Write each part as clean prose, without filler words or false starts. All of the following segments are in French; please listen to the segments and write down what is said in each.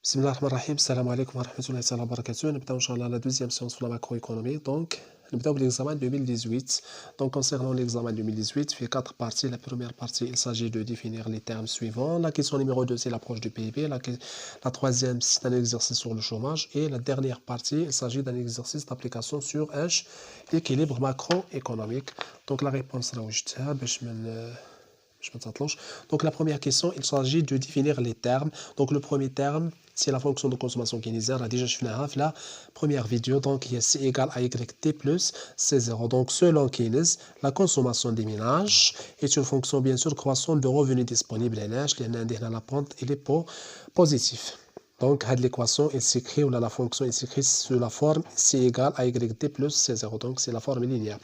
بسم الله الرحمن الرحيم السلام عليكم ورحمة الله تعالى وبركاته. نبداو إن شاء الله la deuxième séance de la macroéconomie. Donc, نبداو l'examen 2018. Donc, concernant l'examen 2018, il fait 4 parties. La première partie, il s'agit de définir les termes suivants. La question numéro 2, c'est l'approche du PIB. La troisième, c'est un exercice sur le chômage. Et la dernière partie, il s'agit d'un exercice d'application sur l'équilibre macroéconomique. Donc, la réponse sera donc la première question, il s'agit de définir les termes. Donc le premier terme, c'est la fonction de consommation keynesienne. On a déjà fait la première vidéo. Donc il y a C égale à YT plus C0. Donc selon Keynes, la consommation des ménages est une fonction bien sûr croissante de revenus disponibles. La pente elle est positive. Donc l'équation est s'écrit, ou la fonction est s'écrit sous la forme C égale à YT plus C0. Donc c'est la forme linéaire.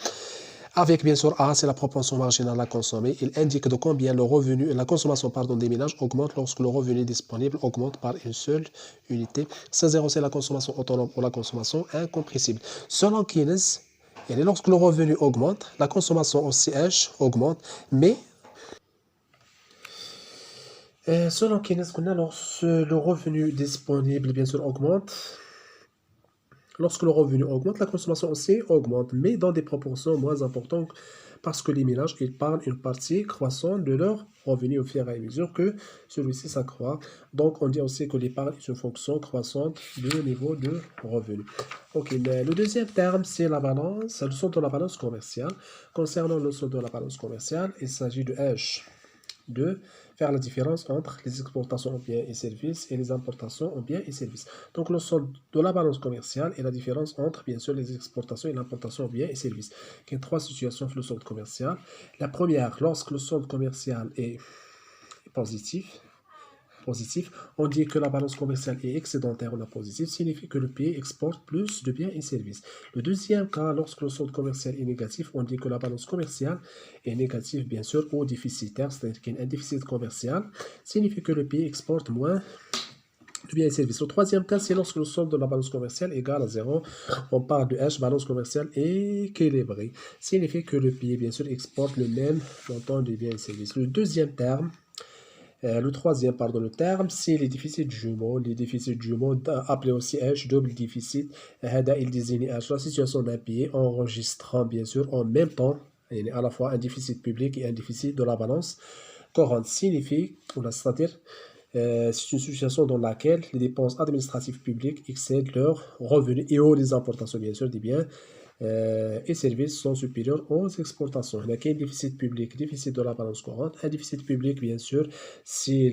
Avec bien sûr A, c'est la proportion marginale à consommer. Il indique de combien le revenu, la consommation des ménages augmente lorsque le revenu disponible augmente par une seule unité. C0, c'est la consommation autonome ou la consommation incompressible. Selon Keynes, lorsque le revenu augmente, la consommation au CH augmente, mais selon Keynes, lorsque le revenu disponible bien sûr augmente, lorsque le revenu augmente, la consommation aussi augmente, mais dans des proportions moins importantes parce que les ménages, ils parlent une partie croissante de leur revenu au fur et à mesure que celui-ci s'accroît. Donc, on dit aussi que l'épargne est une fonction croissante du niveau de revenu. Ok, le deuxième terme, c'est la balance, le solde de la balance commerciale. Concernant le solde de la balance commerciale, il s'agit de H, de faire la différence entre les exportations en biens et services et les importations en biens et services. Donc le solde de la balance commerciale est la différence entre bien sûr les exportations et l'importation en biens et services. Il y a trois situations pour le solde commercial. La première, lorsque le solde commercial est positif, on dit que la balance commerciale est excédentaire ou la positive, signifie que le pays exporte plus de biens et services. Le deuxième cas, lorsque le solde commercial est négatif, on dit que la balance commerciale est négative, bien sûr, ou déficitaire, c'est-à-dire qu'il y a un déficit commercial, signifie que le pays exporte moins de biens et services. Le troisième cas, c'est lorsque le solde de la balance commerciale est égal à 0. On parle de H, balance commerciale équilibrée, signifie que le pays, bien sûr, exporte le même montant de biens et services. Le deuxième terme, le troisième, le terme, c'est les déficits jumeaux. Les déficits jumeaux, appelés aussi H, double déficit. Il désigne H, la situation d'un pays enregistrant, bien sûr, en même temps, à la fois un déficit public et un déficit de la balance courante. Signifie, c'est-à-dire, c'est une situation dans laquelle les dépenses administratives publiques excèdent leurs revenus et les importations, bien sûr, des biens et services sont supérieurs aux exportations. Il y a un déficit public, déficit de la balance courante. Un déficit public, bien sûr, si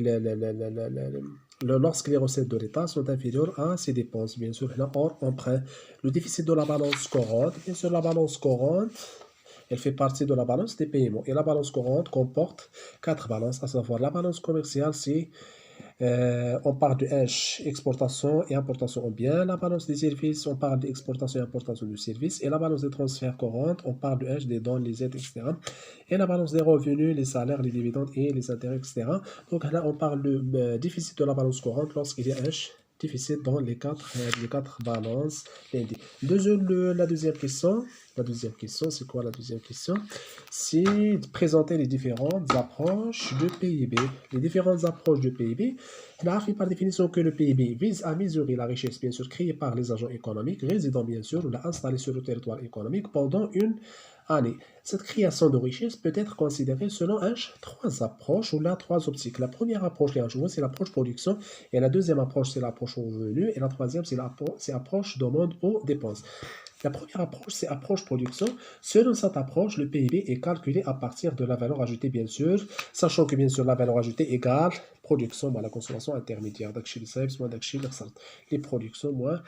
lorsque les recettes de l'État sont inférieures à ses dépenses, bien sûr, hors emprunt. Le déficit de la balance courante, bien sûr, la balance courante, elle fait partie de la balance des paiements. Et la balance courante comporte 4 balances, à savoir la balance commerciale, c'est on parle de H, exportation et importation en biens. La balance des services, on parle d'exportation et importation de services. Et la balance des transferts courantes, on parle de H, des dons, les aides, etc. Et la balance des revenus, les salaires, les dividendes et les intérêts, etc. Donc là, on parle de déficit de la balance courante lorsqu'il y a H, déficit dans les quatre balances. La deuxième question, c'est quoi la deuxième question? C'est de présenter les différentes approches de PIB. Les différentes approches de PIB, on a appris par définition que le PIB vise à mesurer la richesse, bien sûr, créée par les agents économiques, résidant, bien sûr, ou installés sur le territoire économique pendant une année. Cette création de richesse peut être considérée selon trois approches ou trois optiques. La première approche, c'est l'approche production, et la deuxième approche, c'est l'approche revenu, et la troisième, c'est l'approche demande aux dépenses. La première approche, c'est approche production. Selon cette approche, le PIB est calculé à partir de la valeur ajoutée, bien sûr, sachant que, bien sûr, la valeur ajoutée égale production moins la consommation intermédiaire. Les productions moins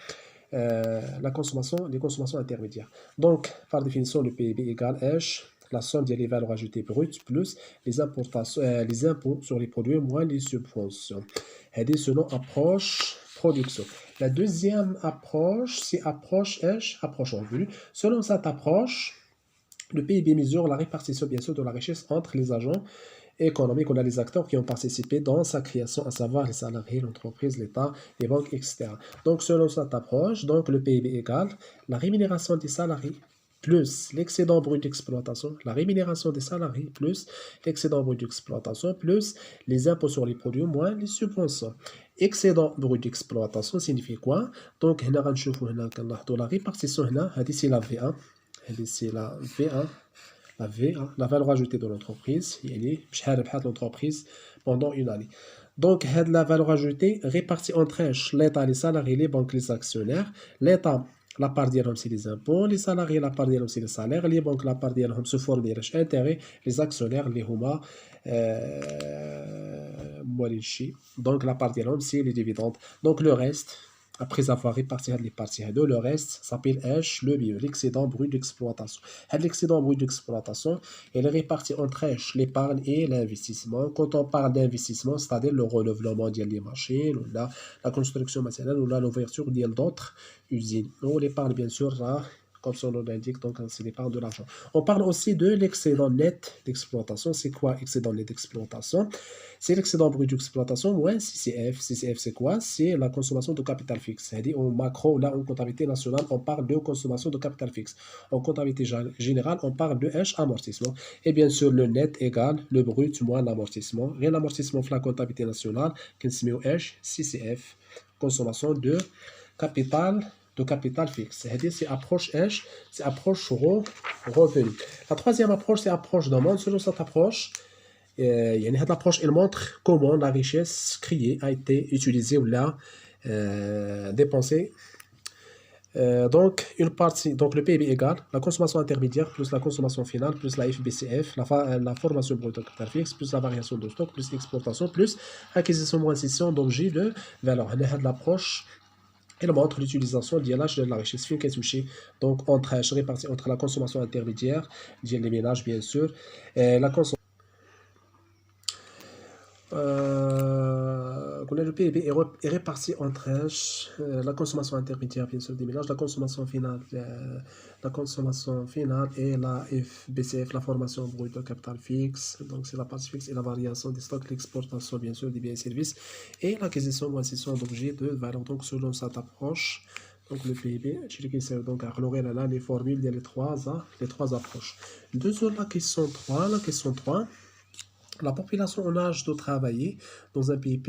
les consommations intermédiaires. Donc, par définition, le PIB égale H, la somme des valeurs ajoutées brutes plus les impôts sur les produits moins les subventions. Et selon approche production. La deuxième approche, c'est approche H, approche revenu. Selon cette approche, le PIB mesure la répartition, bien sûr, de la richesse entre les agents économiques. On a les acteurs qui ont participé dans sa création, à savoir les salariés, l'entreprise, l'État, les banques, etc. Donc, selon cette approche, donc, le PIB égale la rémunération des salariés plus l'excédent brut d'exploitation, la rémunération des salariés plus l'excédent brut d'exploitation plus les impôts sur les produits moins les subventions. excédent brut d'exploitation signifie quoi? Donc, هنا غنشوفوا هنا كنلاحظوا la répartition هنا هذه c'est la V1 هذه c'est la V1 la V1 la valeur ajoutée de l'entreprise يعني بشحال ربحات l'entreprise pendant une année. Donc, la valeur ajoutée répartie entre l'État, les salariés, les banques, les actionnaires. L'État, la part d'IRM, c'est les impôts. Les salariés, la part d'IRM, c'est les salaires. Les banques, la part d'IRM, se forment des intérêts. Les actionnaires, les HUMA, donc la part d'IRM, c'est les dividendes. Donc, le reste, après avoir réparti les parties, le reste s'appelle H, l'excédent brut d'exploitation. L'excédent brut d'exploitation, il est réparti entre H, l'épargne et l'investissement. Quand on parle d'investissement, c'est-à-dire le renouvellement des machines, ou la construction matérielle, ou l'ouverture d'autres usines. Ou l'épargne, bien sûr, là, comme son nom l'indique, donc c'est l'épargne de l'argent. On parle aussi de l'excédent net d'exploitation. C'est quoi excédent net d'exploitation? C'est l'excédent brut d'exploitation moins CCF. CCF, c'est quoi? C'est la consommation de capital fixe. C'est-à-dire en macro, là, en comptabilité nationale, on parle de consommation de capital fixe. En comptabilité générale, on parle de H, amortissement. Et bien sûr, le net égale le brut moins l'amortissement. Rien l'amortissement, la comptabilité nationale, qui se met au H, CCF, consommation de capital fixe. C'est-à-dire, c'est approche H, c'est approche revenu. La troisième approche, c'est approche demande. Selon cette approche, cette approche, elle montre comment la richesse créée a été utilisée ou là, dépensée. Donc, une partie, donc le PIB égale la consommation intermédiaire plus la consommation finale plus la FBCF, la formation brute de capital fixe plus la variation de stock plus exportation plus acquisition moins cession d'objets de valeur. L'approche elle montre l'utilisation de la richesse qui est touchée, donc répartie entre la consommation intermédiaire, les ménages bien sûr, et la consommation. Le PIB est réparti entre la consommation intermédiaire bien sûr des ménages, la consommation finale et la FBCF, la formation brute de capital fixe, donc c'est la partie fixe et la variation des stocks, l'exportation bien sûr des biens et services et l'acquisition ou accession d'objets de valeur. Donc selon cette approche, donc le PIB, donc à là les formules des les trois approches. Deuxième la question 3. La population en âge de travailler dans un pays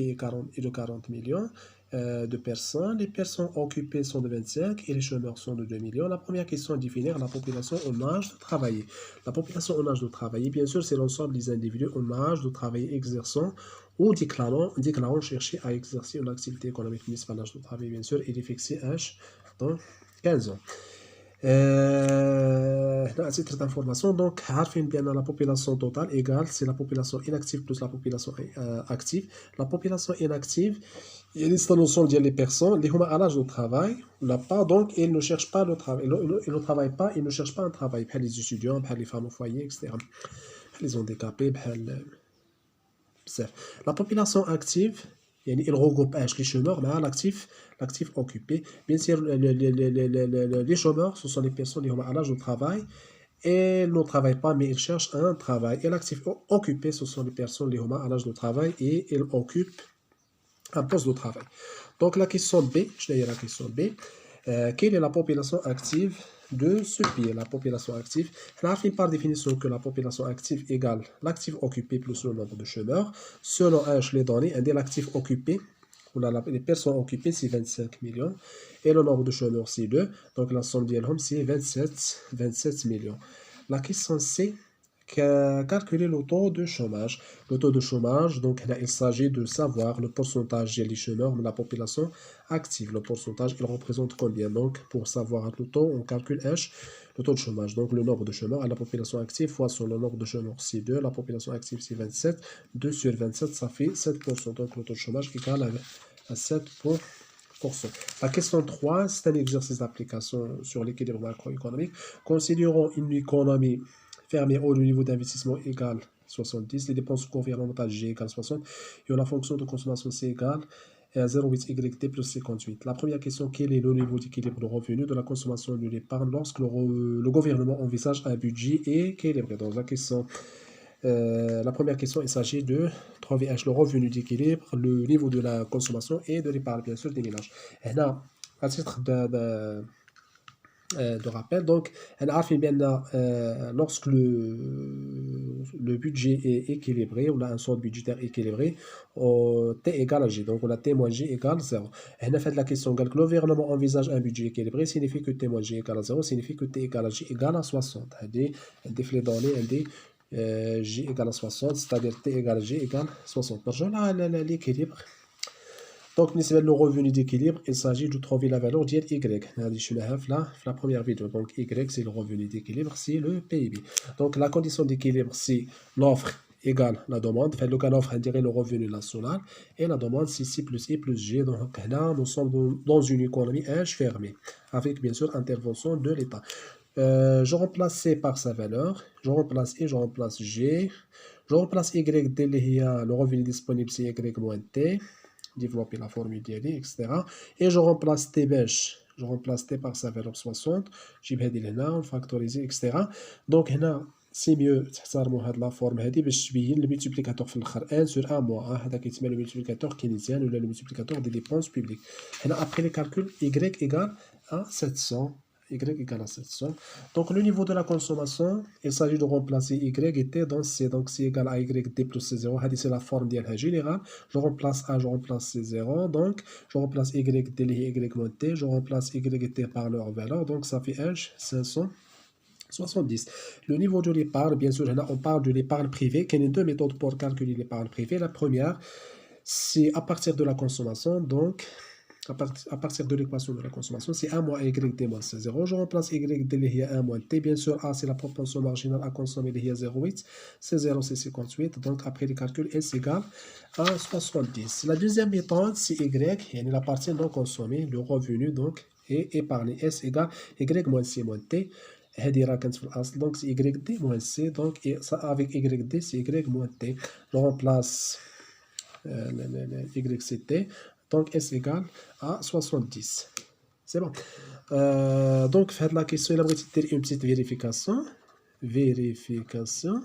est de 40 millions de personnes. Les personnes occupées sont de 25 et les chômeurs sont de 2 millions. La première question est de définir la population en âge de travailler. La population en âge de travailler, bien sûr, c'est l'ensemble des individus en âge de travailler exerçant ou déclarant chercher à exercer une activité économique municipale en âge de travail, bien sûr, et est fixé âge dans 15 ans. À titre d'information, donc, bien la population totale égale, c'est la population inactive plus la population active. La population inactive, il y a l'ensemble des personnes, les gens à l'âge de travail, donc ils ne cherchent pas le travail, ils ne travaillent pas, ils ne cherchent pas un travail, les étudiants, les femmes au foyer, etc. Les handicapés, la population active, il regroupe les chômeurs, mais l'actif occupé. Bien sûr, les chômeurs, ce sont les personnes qui ont à l'âge de travail et ne travaillent pas, mais ils cherchent un travail. Et l'actif occupé, ce sont les personnes qui ont à l'âge de travail et ils occupent un poste de travail. Donc la question B, je vais dire la question B. Quelle est la population active de ce pays? La population active, on a fait par définition que la population active égale l'actif occupé plus le nombre de chômeurs. Selon les données, l'actif occupé, les personnes occupées, c'est 25 millions. Et le nombre de chômeurs, c'est 2. Donc la somme d'Elhom, c'est 27 millions. La question C, calculer le taux de chômage. Le taux de chômage, donc là, il s'agit de savoir le pourcentage des chômeurs de la population active. Le pourcentage, il représente combien? Donc, pour savoir le taux, on calcule H, le taux de chômage. Donc, le nombre de chômeurs à la population active fois son le nombre de chômeurs, c'est 2. La population active, c'est 27. 2 sur 27, ça fait 7%. Donc, le taux de chômage égale à 7%. La question 3, c'est un exercice d'application sur l'équilibre macroéconomique. Considérons une économie fermée où le niveau d'investissement égale 70, les dépenses gouvernementales G égale 60, et la fonction de consommation C égale 0,8 YT plus 58. La première question, quel est le niveau d'équilibre de revenus de la consommation de l'épargne lorsque le gouvernement envisage un budget équilibré? Donc la première question, il s'agit de trouver le revenu d'équilibre, le niveau de la consommation et de l'épargne, bien sûr, des ménages. Et là, à titre de rappel, donc, lorsque le budget est équilibré, ou un solde budgétaire équilibré, T égale à J. Donc, on a T moins J égale 0. Et on a fait la question, que le gouvernement envisage un budget équilibré, signifie que T moins J égale à 0, signifie que T égale à J égale à 60. On a fait données, on dit J égale à 60, c'est-à-dire T égale à J égale 60. Par l'équilibre. Donc, le revenu d'équilibre, il s'agit de trouver la valeur d'Y. Je l'ai la première vidéo. Donc, Y, c'est le revenu d'équilibre, c'est le PIB. Donc, la condition d'équilibre, c'est l'offre égale la demande. Fait le cas d'offre, on dirait le revenu national. Et la demande, c'est C plus I plus G. Donc, là, nous sommes dans une économie fermée, avec bien sûr intervention de l'État. Je remplace C par sa valeur. Je remplace I, je remplace G. Je remplace Y, le revenu disponible, c'est Y moins T. Développer la formule d'IAD, etc. Et je remplace T bêche. Je remplace T par sa valeur 60. J'ai dit là, factoriser, etc. Donc, là, c'est mieux de la forme le multiplicateur 1 sur 1 moins 1. Le multiplicateur keynésien ou le multiplicateur des dépenses publiques. Après les calculs, Y égale à 700. Y égale à 700. Donc, le niveau de la consommation, il s'agit de remplacer Y et T dans C. Donc, C égale à Y, T plus C0. C'est la forme générale. Je remplace A, je remplace C0. Donc, je remplace Y, T, Y moins T. Je remplace Y et T par leur valeur. Donc, ça fait H, 570. Le niveau de l'épargne, bien sûr, on parle de l'épargne privée. Il y a deux méthodes pour calculer l'épargne privée. La première, c'est à partir de la consommation. Donc, à partir de l'équation de la consommation, c'est 1 moins Y T moins C0. Je remplace Y T, il y a 1 moins T. Bien sûr, A, c'est la proportion marginale à consommer, il y a 0,8. C0, c'est 58. Donc, après les calculs, S égale à 70. La deuxième méthode, c'est Y, et la partie non consommée, le revenu, donc, est épargné. S égale Y moins C moins T. Donc, c'est YD moins C. Donc, et ça, avec YD, c'est Y moins T. Je remplace YCT. Donc, S égale à 70. C'est bon. Donc, faites la question, il a une petite vérification. Vérification.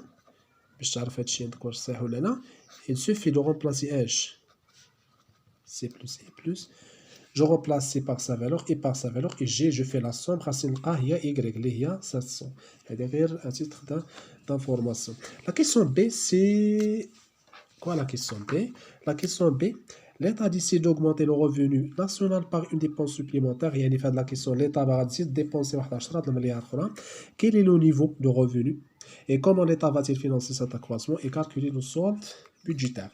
Il suffit de remplacer H. C plus E plus. Je remplace C par sa valeur et par sa valeur. Et G, je fais la somme. Il y a Y, il y a 700. C'est-à-dire un titre d'information. La question B, c'est... Quoi la question B? La question B, l'État décide d'augmenter le revenu national par une dépense supplémentaire. Il y a une fin de la question. L'État va décider de dépenser 11 milliards de francs. Quel est le niveau de revenu? Et comment l'État va-t-il financer cet accroissement et calculer le solde budgétaire?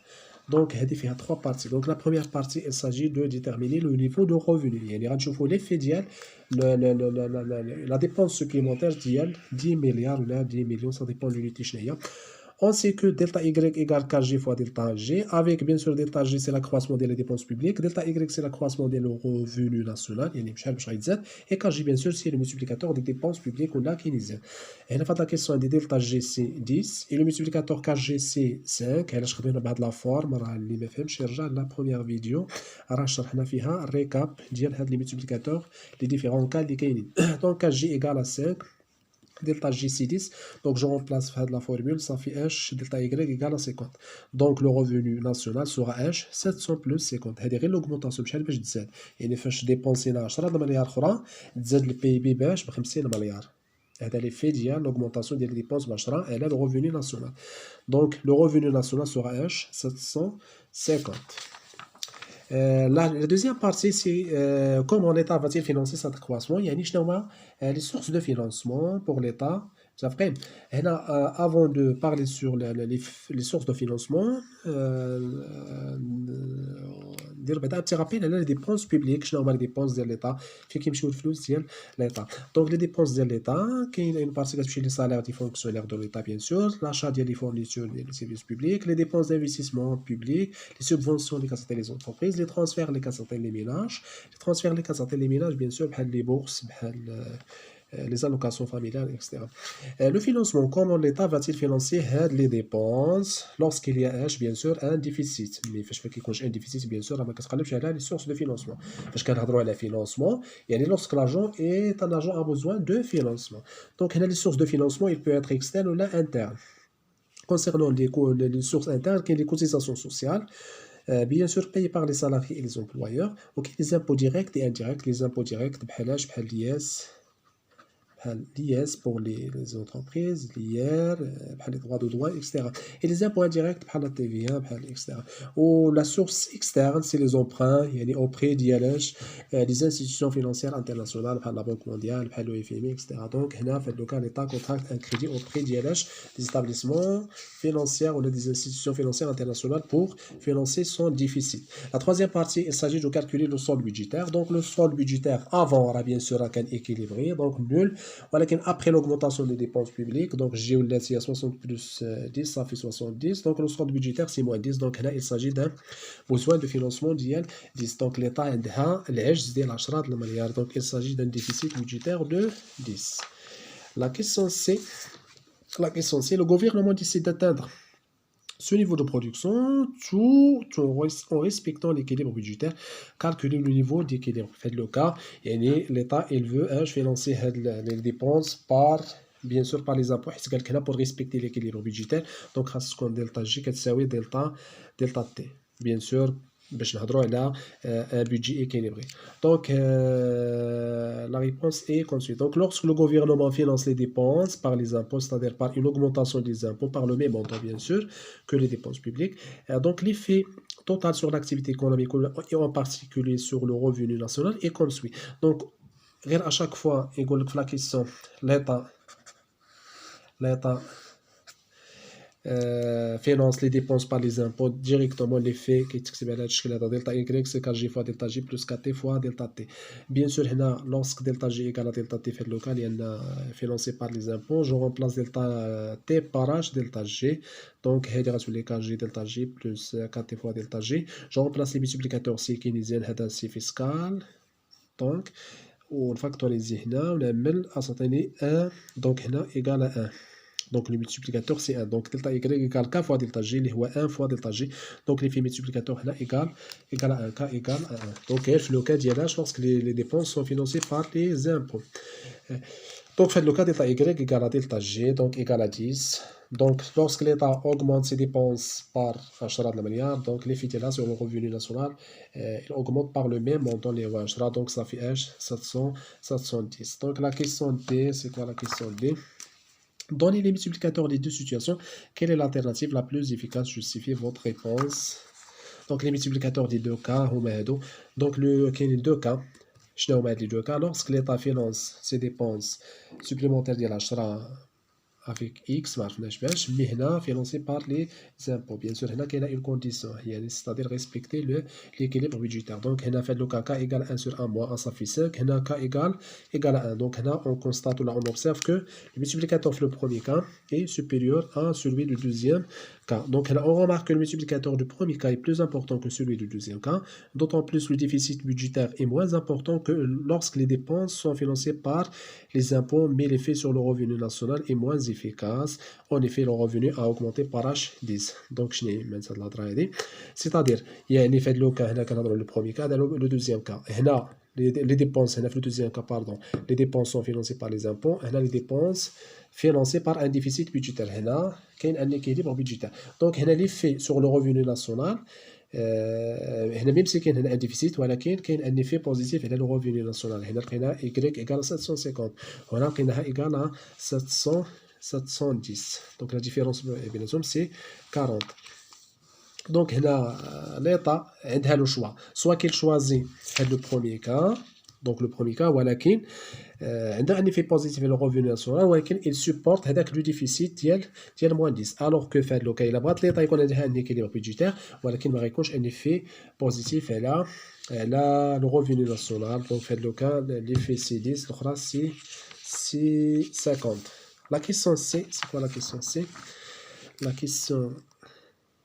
Donc, il y a trois parties. Donc, la première partie, il s'agit de déterminer le niveau de revenu. Il y a l'effet d'IEL, la dépense supplémentaire d'IEL, 10 milliards ou 10 millions, ça dépend de l'unité chérie. On sait que delta Y égale KG fois delta G, avec bien sûr delta G c'est l'accroissement des dépenses publiques, delta Y c'est l'accroissement des revenus nationaux, et KG bien sûr c'est le multiplicateur des dépenses publiques ou la keynésien. Et la question de delta G c'est 10, et le multiplicateur KG c'est 5, et là je vais la forme, la première vidéo, récap, les multiplicateurs, les différents cas, les keynésien. Donc KG égale à 5. Delta G c'est 10, donc je remplace la formule, ça fait H delta Y égale à 50. Donc le revenu national sera H 700 plus 50. C'est l'augmentation بشحال باش تزاد. يعني فاش ديبونسينا 10 مليار اخرى تزاد البي بي باش ب 50 مليار. هذا l'effet ديال l'augmentation des dépenses ب 10 elle est le revenu national. Donc le revenu national sera H 750. La deuxième partie, c'est comment l'État va-t-il financer cet accroissement. Il y a les sources de financement pour l'État. Avant de parler sur les sources de financement, dire un petit rappel, les dépenses publiques, les dépenses de l'État, donc les dépenses de l'État, qui est une partie qui est les salaires des fonctionnaires de l'État, bien sûr, l'achat des fournitures des services publics, les dépenses d'investissement public, les subventions des cassettes des entreprises, les transferts des cassettes des ménages, les transferts des cassettes des ménages, bien sûr, les bourses, les allocations familiales, etc. Le financement, comment l'État va-t-il financer les dépenses lorsqu'il y a, bien sûr, un déficit? Mais je fais qu'il y a un déficit, bien sûr, les sources de financement. Parce qu'on a droit à le financement, et lorsque l'argent est un argent a besoin de financement. Donc, les sources de financement, il peut être externe ou interne. Concernant les sources internes, qui sont les cotisations sociales, bien sûr payées par les salariés et les employeurs, ok, les impôts directs et indirects, les impôts directs, l'IS, l'IS pour les entreprises, l'IR, les droits de douane, etc. Et les impôts indirects, la TVA, etc. Ou la source externe, c'est les emprunts, auprès d'ILH, les institutions financières internationales, la Banque mondiale, le FMI, etc. Donc, le cas l'État contracte un crédit auprès d'ILH, des établissements financiers ou des institutions financières internationales pour financer son déficit. La troisième partie, il s'agit de calculer le solde budgétaire. Donc, le solde budgétaire avant aura bien sûr un équilibré, donc nul. Voilà après l'augmentation des dépenses publiques, donc j'ai eu il y a 60 plus 10, ça fait 70. Donc, le solde budgétaire, c'est moins 10. Donc, là, il s'agit d'un besoin de financement ديال 10. Donc, l'État a العجز ديال 10 المليار. Donc, il s'agit d'un déficit budgétaire de 10. La question c'est, le gouvernement décide d'atteindre ce niveau de production tout en respectant l'équilibre budgétaire. Calculer le niveau d'équilibre. Faites le cas, l'État il veut financer les dépenses par bien sûr par les impôts pour respecter l'équilibre budgétaire. Donc خاصكم delta G كتساوي delta T bien sûr باش نهضروا على un budget équilibré. Donc la réponse est comme suit. Donc lorsque le gouvernement finance les dépenses par les impôts, c'est-à-dire par une augmentation des impôts par le même montant bien sûr que les dépenses publiques, donc l'effet total sur l'activité économique et en particulier sur le revenu national est comme suit. Donc à chaque fois يقول لك في la question l'État finance les dépenses par les impôts directement. L'effet qui est delta y c'est kg fois delta j plus kt fois delta t. Bien sûr lorsque delta j égale à delta t fait le local, il y en a financé par les impôts, je remplace delta t par h delta g. Donc sur les kg delta j plus kt fois delta g, je remplace les multiplicateurs c keynésien هذا c fiscal. Donc ونفاكتوريزي هنا ونعمل أساطيني 1. donc هنا égal à 1. Donc le multiplicateur c'est 1. Donc delta y égale k fois delta g, اللي هو 1 fois delta g. Donc l'effet multiplicateur هنا égal à 1, k égale à 1. Donc le cas d'ILH lorsque les dépenses sont financées par les impôts. Donc faites le cas delta y égale à delta g, donc égal à 10. Donc lorsque l'État augmente ses dépenses par 10 milliards, donc l'effet là sur le revenu national, il augmente par le même montant les 10. Donc ça fait 710. Donc la question D, c'est quoi la question D? Donnez les multiplicateurs des deux situations. Quelle est l'alternative la plus efficace? Justifiez votre réponse. Donc les multiplicateurs des deux cas, donc il y a deux cas. Je vais les deux cas. Lorsque l'État finance ses dépenses supplémentaires de l'achat avec X, mais financé par les impôts. Bien sûr, il y a une condition, c'est-à-dire respecter l'équilibre budgétaire. Donc, on a fait le cas K égale 1 sur 1 moins 1, ça fait 5. On a K égale à 1. Donc, on constate, là, on observe que le multiplicateur le premier cas est supérieur à celui du deuxième cas. Donc, on remarque que le multiplicateur du premier cas est plus important que celui du deuxième cas. D'autant plus, le déficit budgétaire est moins important que lorsque les dépenses sont financées par les impôts, mais l'effet sur le revenu national est moins efficace. En effet, le revenu a augmenté par H10. Donc, c'est-à-dire, il y a un effet de le cas, le premier cas, le deuxième cas. Les dépenses, le deuxième cas, pardon, les dépenses sont financées par les impôts. Les dépenses financées par un déficit budgétaire. Il y a un équilibre budgétaire. Donc, l'effet sur le revenu national, même si il y a un déficit, il y a un effet positif sur le revenu national. Il y a Y égale à 750. Il y a égale à 710. Donc, la différence, c'est 40. Donc, l'État a le choix. Soit qu'il choisit le premier cas, donc le premier cas, ولكن عنده un effet positif sur le revenu national, ولكن il supporte هذاك le déficit ديال moins 10. Alors que في هذا le cas, il بغات l'État يكون عنده un équilibre budgétaire, ولكن ما غيكونش un effet positif على le revenu national. Donc في هذا le cas, l'effet c'est 10, l'autre c'est 50. La question C, c'est quoi la question C? La question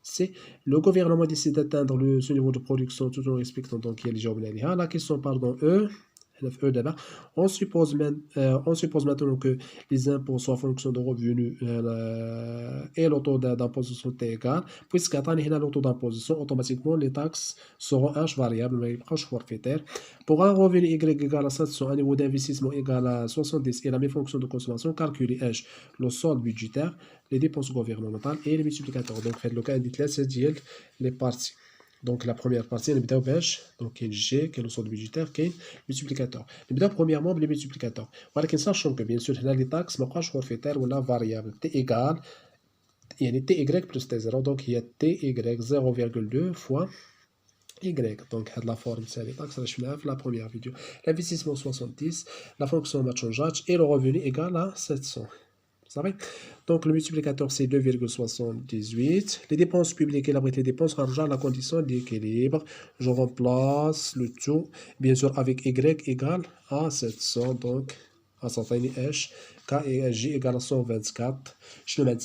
C, le gouvernement décide d'atteindre ce niveau de production tout en respectant donc il y a la question pardon E. On suppose maintenant que les impôts sont en fonction de revenus et le taux d'imposition est égal. Puisqu'à le taux d'imposition, automatiquement les taxes seront H variables, mais proche forfaitaire. Pour un revenu Y égal à 700, un niveau d'investissement égal à 70 et la même fonction de consommation, calculez H, le solde budgétaire, les dépenses gouvernementales et les multiplicateurs. Donc, faites le cas indiqué, c'est les parties. Donc la première partie, نبداو باش donc كاين G كاين le solde budgétaire كاين multiplicateur. نبداو premièrement بلي multiplicateur. ولكن sachant que bien sûr هنا لي taxes مابقاش forfaitaire ولا variable t égale يعني ty plus t0 donc هي ty 0,2 fois y. Donc هاد la forme c'est les taxes اللي شفناها في la première vidéo. L'investissement 70, la fonction ما تشونجاتش et le revenu égal à 700. Ça va? Donc le multiplicateur c'est 2,78. Les dépenses publiques et les dépenses rangent la condition d'équilibre. Je remplace le tout, bien sûr, avec y égale à 700. Donc, à 100 H, K et J égale à 124. Je le mets,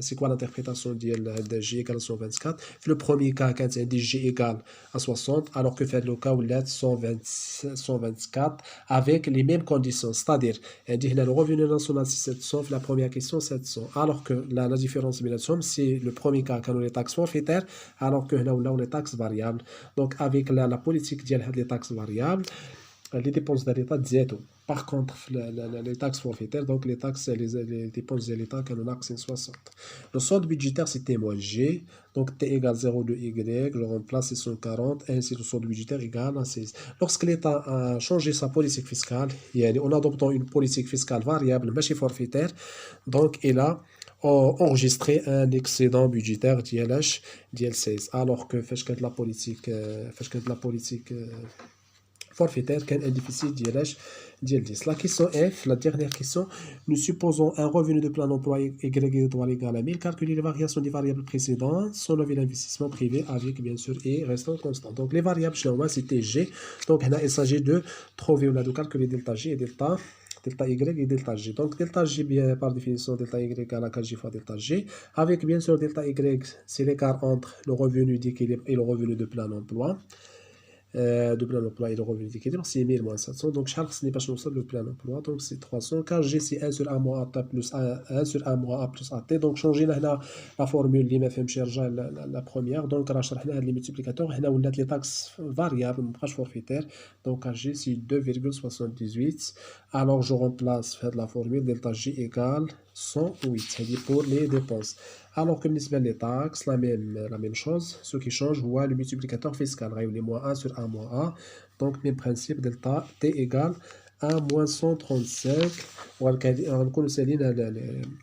c'est quoi l'interprétation de J égale à 124? Le premier cas, quand c'est J égale à 60, alors que fait le cas où il est 124 avec les mêmes conditions. C'est-à-dire, le revenu national c'est 700, la première question 700. Alors que la différence de la somme, c'est le premier cas quand on les taxes forfaitaires, alors que là on les taxes variables. Donc, avec la politique des taxes variables, les dépenses de l'État zéro. Par contre, les taxes forfaitaires, donc les taxes, les dépenses de l'État, quand on a 60. Le solde budgétaire, c'était moins G, donc T égale 0,2 Y, je remplace 140, ainsi le solde budgétaire égale à 16. Lorsque l'État a changé sa politique fiscale, en adoptant une politique fiscale variable, mais forfaitaire, donc il a enregistré un excédent budgétaire d'ILH, d'IL16, alors que fait la politique forfaitaire qu'un déficit d'ILH d'IL10. La question F, la dernière question, nous supposons un revenu de plein emploi égal à 1000, calculer les variations des variables précédentes, sans lever l'investissement privé avec bien sûr et restant constant. Donc les variables chez moi c'était G, donc il s'agit de trouver ou de calculer delta G et delta Y et delta G. Donc delta G bien par définition delta Y égale à 4G fois delta G, avec bien sûr delta Y c'est l'écart entre le revenu d'équilibre et le revenu de plein emploi. De plein emploi et le revenu d'équilibre, c'est 1000 moins 700. Donc, Charles, ce n'est pas chance le plein emploi. Donc, c'est 300. Car G, c'est 1 sur 1 moins AT plus 1 sur 1 moins A plus AT. Donc, changer la formule, l'IMFM cherche la première. Donc, les multiplicateurs, on a les taxes variables, pas forfaitaire. Donc, G, c'est 2,78. Alors, je remplace la formule delta G égale 108. C'est-à-dire pour les dépenses. Alors que les taxes, la même chose. Ce qui change, le multiplicateur fiscal. Les moins 1 sur 1 moins A. Donc, même principe, delta T égale 1 moins 135. On connaît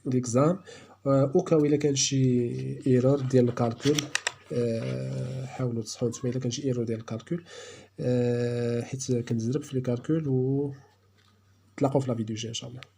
l'exemple. Au cas où il y a une erreur de calcul. حاولوا تصحوا نتوما الا كان شي ايرور ديال الكالكول حيت كنزرب في لي كالكول و تلاقاو في لا فيديو الجايه ان شاء الله.